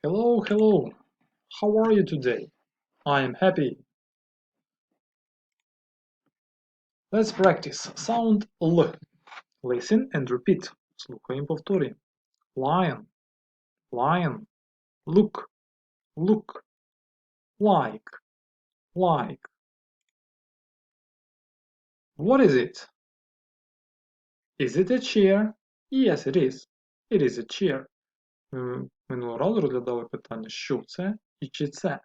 Hello, hello. How are you today? I am happy. Let's practice sound L. Listen and repeat. Слухаємо, повторюємо. Lion, lion. Look, look. Like, like. What is it? Is it a chair? Yes, it is. It is a chair. Минулого разу розглядали питання, що це і чи це.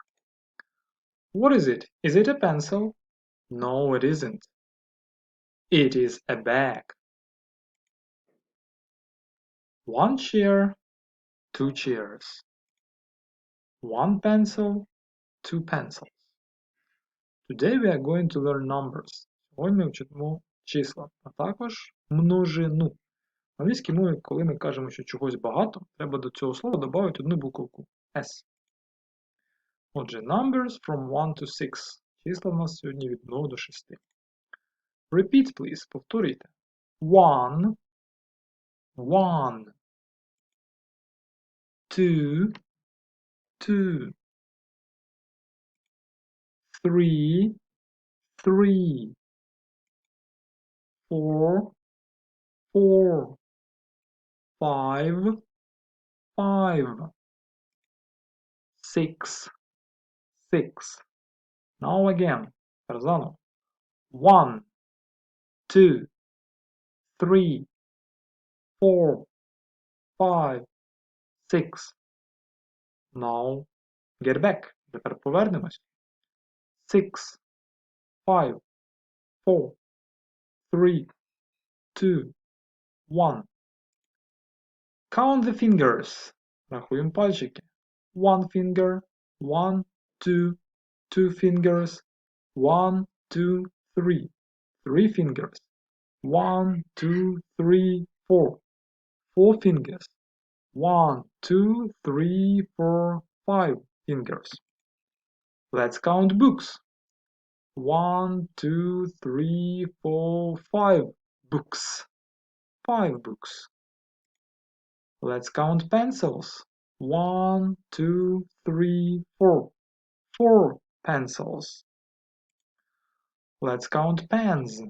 What is it? Is it a pencil? No, it isn't. It is a bag. One chair, two chairs. One pencil, two pencils. Today we are going to learn numbers. Сьогодні ми вчимо числа, а також множину. В англійській мові, коли ми кажемо, що чогось багато, треба до цього слова додати одну буковку S. Отже, numbers from 1 to 6. Числа в нас сьогодні від 1 до 6. Repeat, please. Повторюйте. 1, 1. 2, 2. 3, 3. 4, 4. 5, 5. 6, 6. Now again, Tarzano. 1, 2, 3, 4, 5, 6. Now get back. Тепер повернемось. 6, 5, 4, 3, 2, 1. Count the fingers. Рахуємо пальчики. 1 finger, 1, 2, 2 fingers, 1, 2, 3. 3 fingers. 1, 2, 3, 4. 4 fingers. 1, 2, 3, 4, 5 fingers. Let's count books. 1, 2, 3, 4, 5 books. 5 books. Let's count pencils. 1, 2, 3, 4. 4 pencils. Let's count pens.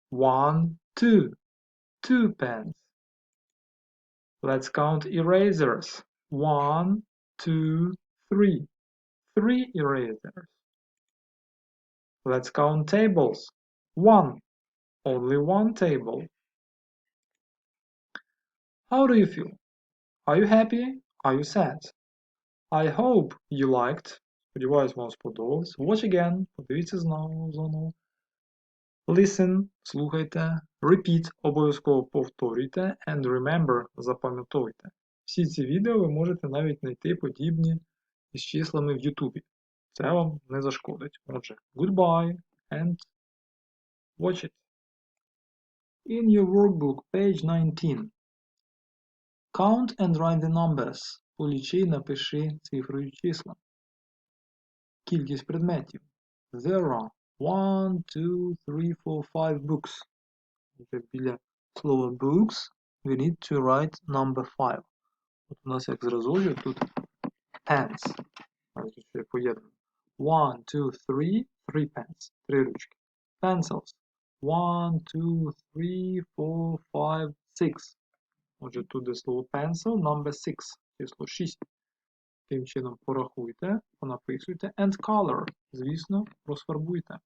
1, 2. 2 pens. Let's count erasers. 1, 2, 3. 3 erasers. Let's count tables. 1. Only one table. How do you feel? Are you happy? Are you sad? I hope you liked. Сподіваюсь, вам сподобалось. Watch again. Подивіться знову. Listen. Слухайте. Repeat. Обов'язково повторюйте. And remember. Запам'ятовуйте. Всі ці відео ви можете навіть знайти подібні із числами в Ютубі. Це вам не зашкодить. Отже, goodbye and watch it. In your workbook, page 19. Count and write the numbers. Полічи і напиши цифрою числа. Кількість предметів. There are 1, 2, 3, 4, 5 books. Біля слова books we need to write number 5. От у нас як зразочок тут pens. Навіть ще поєднано. 1, 2, 3, 3 pens. 3 ручки. Pencils. 1, 2, 3, 4, 5, 6. Отже, тут де слово pencil, number 6, число 6. Тим чином порахуйте, понаписуйте. And color, звісно, розфарбуйте.